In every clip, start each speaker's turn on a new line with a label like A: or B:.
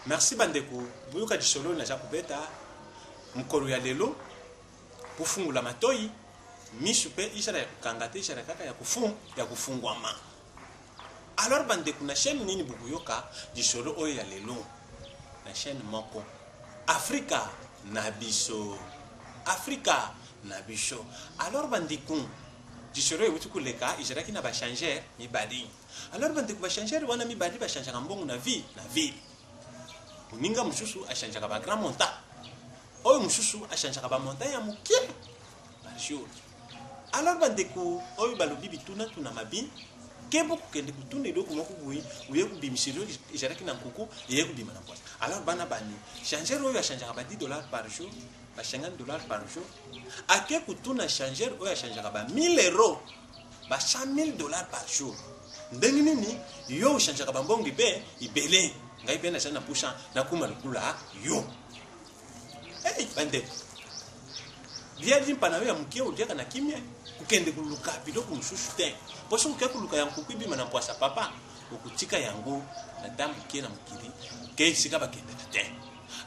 A: Merci bandeko. Buyoka disolo na jakubeta. Mkoro ya lelo. Kufungula matoi. Misupe ishara ya kukangate ishara kaka ya kufungwama. Alors bandeko na chaîne nini buyoka disolo oyo ya lelo. Na chaîne moko. Afrika na biso. Afrika na biso. Alors bandeko disolo yetu kuleka ishara kina ba changer mibadi. Alors bandeko ba changer wana mibadi ba changer mbongo na vie na ville. Uninga mususu ashanjaka ba grand montant. Oyo mususu ashanjaka ba montant ya mukie par jour. Alors bandeko oyo balobi bituna tuna mabi kebo kende kutuna eloko moko boyi uye kubimisiro ijaraki na nkuku iye kubima na poste. Alors bana bani changer oyo ashanjaka ba $10 par jour, ba $50 par jour. Ake kutuna changer oyo ashanjaka ba €1000, ba $100,000 par jour. Ndenge nini yo ashanjaka ba mbongo ibe ibele. Ngai pena sana pusha na kuma lukula yo. Hey bande. Dia jimpa na ya mkie udiaka na kimya ukende kuluka bidoko mushushu te. Poso ukekuluka ya nkukibi mana poasa papa ukutika yango na dambu kena mukiri ke sika bakende te.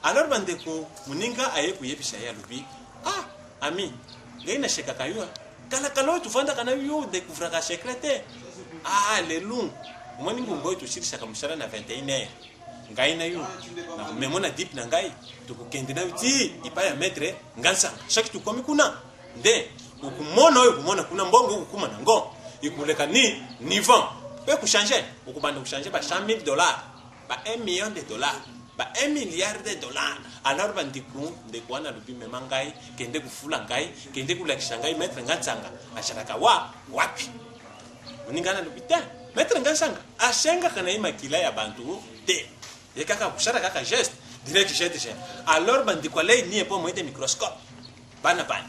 A: Alors bande ko muninga aye kuyebisa ya lubi. Ah ami ngai na sheka kayua kala kalo tufanda kana yo découvrir ka secret. Ah lelu mwani ngombo tushirisa kamusara na 21h. Ngai na yo na memona deep na ngai tukukende na uti ipaya metre ngansa chaque tukomi kuna nde ukumona oyo kumona kuna mbongo ukuma na ngo ikuleka ni niveau pe ku changer ukubanda ku changer ba $100,000 ba $1 million ba $1 milliard. Alors bandiku nde kwana lubi memangai kende kufula ngai kende kulakisha ngai metre ngatsanga asharaka wapi uningana lubita metre ngatsanga ashenga kana imakila ya bantu te. Et kaka kushara kaka geste direct geste. Alors bandi kwa lei ni epo moite microscope bana bani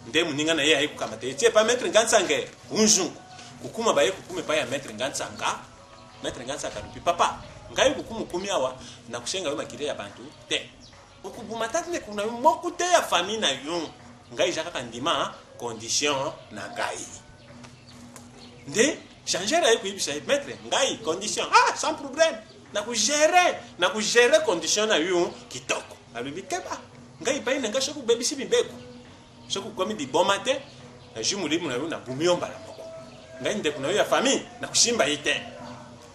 A: nde muninga na yeye kukamata tie pa mettre ngansange unju kukuma baye kukume pa ya mettre ngansanga rupi papa ngai kukumu kumi awa na kushenga wema kile ya bantu te ukubuma tatne kuna moku te ya famille na yo ngai jaka kandima condition na ngai nde changer aye kuibisa mettre ngai condition sans problème na kugere condition na yu kitoko alubi keba ngai pa ina ngasho ku bebisi bibeko shoku komi di bon matin na jumu limu na yu na bumiomba la moko ngai nde kuna yu ya famille na kushimba ite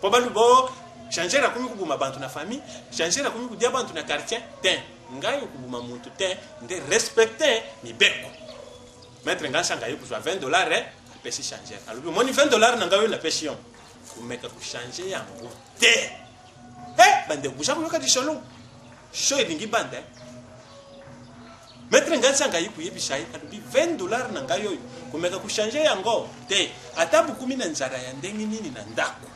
A: po balubo changer akumi kubuma bantu na famille changer akumi kudia bantu na quartier te ngai kubuma muntu te nde respecter mibeko mettre ngasha ngai ku $20 pesi changer alubi moni $20 na ngai na pesion kumeka ku changer yango te. Bande kusha kuyoka disolo show edingi bande metre ngansanga yiku yebishai kadubi $20 na ngayo kumeka kushanje yango te atabu 10 na nzara ya ndengi nini na ndako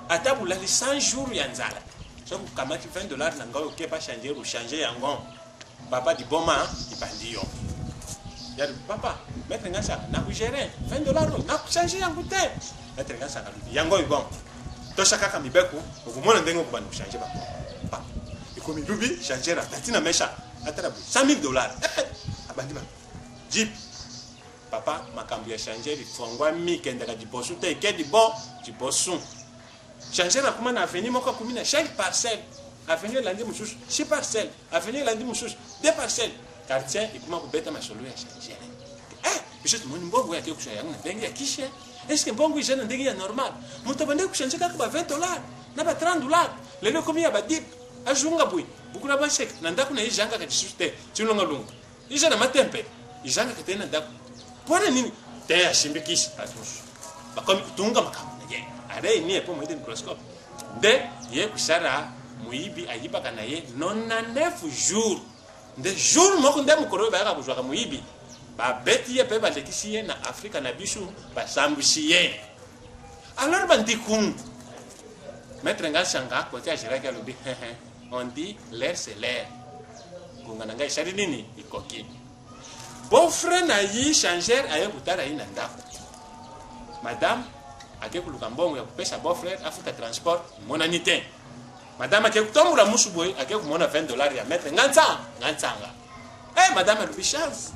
A: atabu la 100 jours ya nzara so kukamati $20 na ngayo kepa changer ou changer yango papa di boma ibandiyo ya papa metre ngasa na kugere $20 na kushanje yango te metre ngansanga yango ibon tosha kaka mibeko ukumona ndengo kubana kushanje ba ikomi lubi changer tatina mesha atarabu $100,000 abandi ba jeep papa makambu ya changer ifongwa mi kenda ka diposu te ke dibo diposu changer akuma na avenue moko kumina chaque parcelle avenue landi mususu 6 parcelles avenue landi mususu 2 parcelles quartier ikuma kubeta masolo ya changer bicho tumoni mbongo yake kushaya na ndenge ya kishe. Est-ce que bongo ijana ndenge ya normal mutabande kushanje kaka ba $20 na ba $30 lelo komi ya ba dip ajunga bui bukuna ba shek na ndaku na ijanga ka disuste chilonga lunga ijana matempe ijanga ka tena ndaku pona nini te ya shimbikisi atus ba komi tunga makamu na ye are ni epo moite microscope de ye kushara muibi ayiba kana ye 99 jours de jour moko nde mukoro ba ka kujwa ka muibi ba beti ye pe ba lekisi ye na Afrika na bisu ba sambusi ye. Alors bandikun maître ngashanga ko tia jiraka lobi on dit l'air c'est l'air kunga nanga ishari nini ikoki bon frère na yi changer aye kutara ina ndako madame ake kuluka mbongo ya kupesa bon frère afuta transport monanité madame ake kutomura musuboy ake kumona $20 ya maître ngansanga madame lobi chance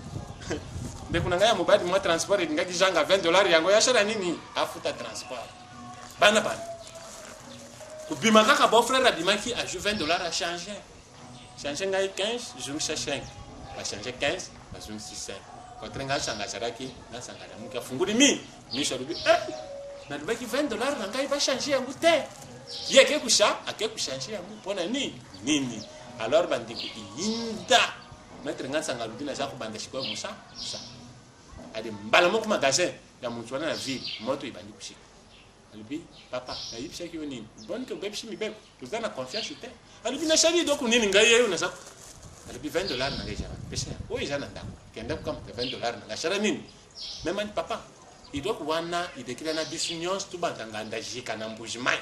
A: de kuna ngaya mobile mo transport ngaki janga $20 yango ya shara nini afuta transport bana Kubima kaka bon frère abimaki a $20 à changer. Changer ngai 15, zoom 5. Va changer 15, va zoom 5. Quand renga sanga saraki, na sanga na muka funguli mi sharubi na libaki $20 na ngai va changer yangu te. Ye ke kusha, ake kushanger yangu pona nini. Alors bandiko inda. Mettre nga sanga rubina za kubanda shiko musa. Ade mbala moko magasin ya mutu wana na ville, moto ibandi kushika. Alibi papa na yipsha ki nini bon que bebshi mi beb tu na confiance te alibi na shari donc nini ngai yeye unasa alibi $20 na ngeja pesa o ija na ndako kenda kwa $20 na shara nini même papa il doit wana idekira na bisunyons tu bantanga ndajika na mbujimai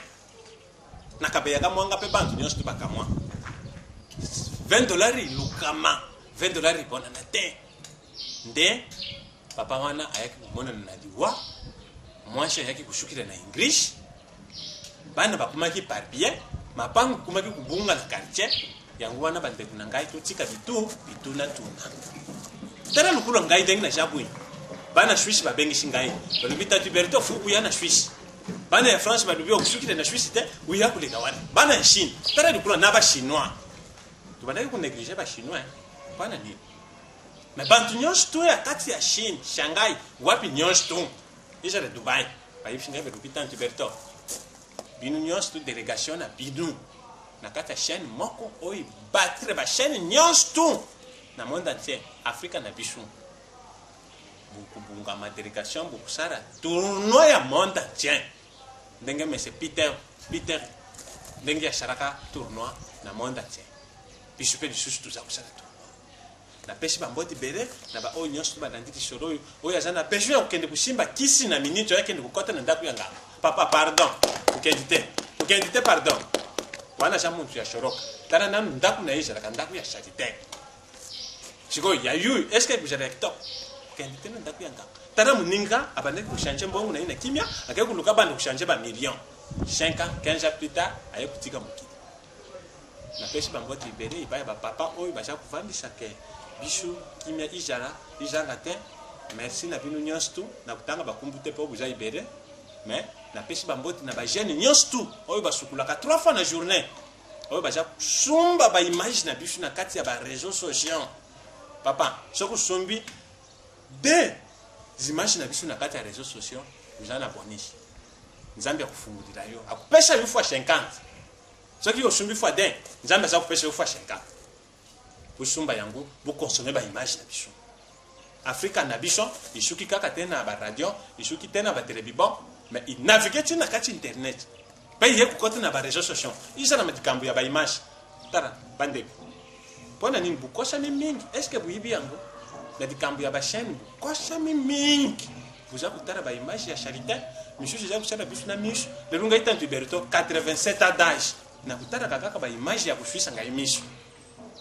A: na kabeya ka mwanga pe bantu nyons tu bakamwa $20 lukama $20 bona na te nde papa wana ayaki kumona na diwa mwasha yaki kushukira na English bana bakumaki par bien mapangu kumaki kubunga na quartier yangu wana bande kuna ngai to tika bitu na tuna tara lukulu ngai dengi na jabui bana Swiss babengi shingai balibita Tiberto fuku yana Swiss bana ya France balubi okushukira na Swiss te uya kuleka wana bana ya Chine tara lukulu na ba chinois tu bandaki ku négliger ba chinois bana ni mais bantu nyos tu ya kati ya Chine Shanghai wapi nyos tu déjà de Dubaï, par exemple, je vais vous Tiberto. Binu nyons tu délégation na binu. Na kata chaîne moko oi battre ba chaîne nyons tu na monde entier, Afrique na bisu. Buku bunga ma délégation buku sara tournoi ya monde entier. Ndenge monsieur Peter ndenge ya sharaka tournoi na monde entier. Bisu pe bisu tu za kusara tu. Na peshi bamboti bere na ba o nyonso ba ndiki shoro oyo azana peshi ya kende kushimba kisi na minito yake ndi kukota na ndaku yanga papa pardon ukendite pardon wana cha muntu ya shoroka tana nanu ndaku na isha ka ndaku ya shatite siko ya yu eske kujara tiktok ukendite na ndaku yanga tana muninga abande kushanje mbongo na ina kimya akaye kuluka bande kushanje ba million 5 ans 15 ans plus tard aye kutika mukiti na peshi bamboti bere ibaya ba papa oyo ba cha kuvandisa ke bisu kimia ijala te merci na bino nyons tu na kutanga bakumbute po buza ibere mais na pesi bamboti na ba jeune nyons tu oyo basukulaka 3 fois na journée oyo baza sumba ba image na bisu na kati ya ba réseaux sociaux papa soko sumbi de images na bisu na kati ya réseaux sociaux buza na bonishi nzambe akufungulira yo akupesha yo fois 50 soki yo sumbi fois 10 nzambe akupesha yo fois 50 busumba yangu bu consommer ba image na biso Afrika na biso ishuki kaka tena ba radio ishuki tena ba television mais il navigue na kati internet pa ye kukote na ba réseaux sociaux isa na matikambu ya ba image tara bande pona nini bukosa mingi est-ce que buyibi yangu na dikambu ya ba chaîne bukosa mingi buza kutara ba image ya charité monsieur déjà kusala biso na miso le lunga itantu Tiberto 87 ans d'âge na kutara kaka ba image ya kushisa ngai miso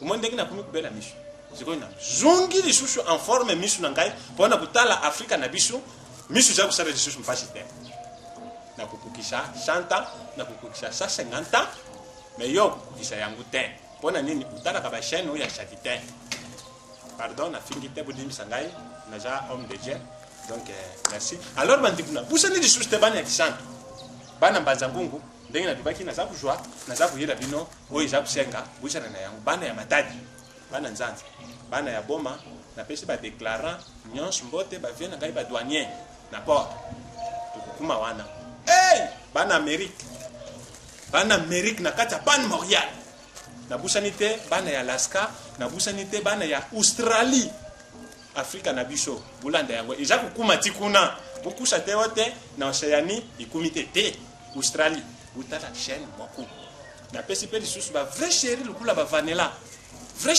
A: umonde kina kumi kubela misu zikoina zungi lisusu en forme misu na ngai pona kutala Afrika na bisu misu za kusala lisusu mpasi te na kukukisha 100 na kukukisha 50 mais yo kukukisha yangu te pona nini utala ka ba chaîne ya chatite pardon na fingi te budimi sangai na ja homme de Dieu donc merci alors bandikuna busani lisusu te bana ya kisantu bana mbanzangungu ndenge na bibaki na za kujwa na za kuyira bino oyi za kusenga bushana na yangu bana ya matadi bana nzanza bana ya boma na pesi ba déclarant nyonso mbote ba vient na ngai ba douanier na porte tukukuma wana bana Amérique na kata ban Montréal na busanite bana ya Alaska na busanite bana ya Australie Afrika na biso bulanda yango iza kukuma tikuna bukusa te wote na Oceanie ikumite te Australie utala chaîne moko na pesi pe lisusu ba vrai chéri lukula ba vanilla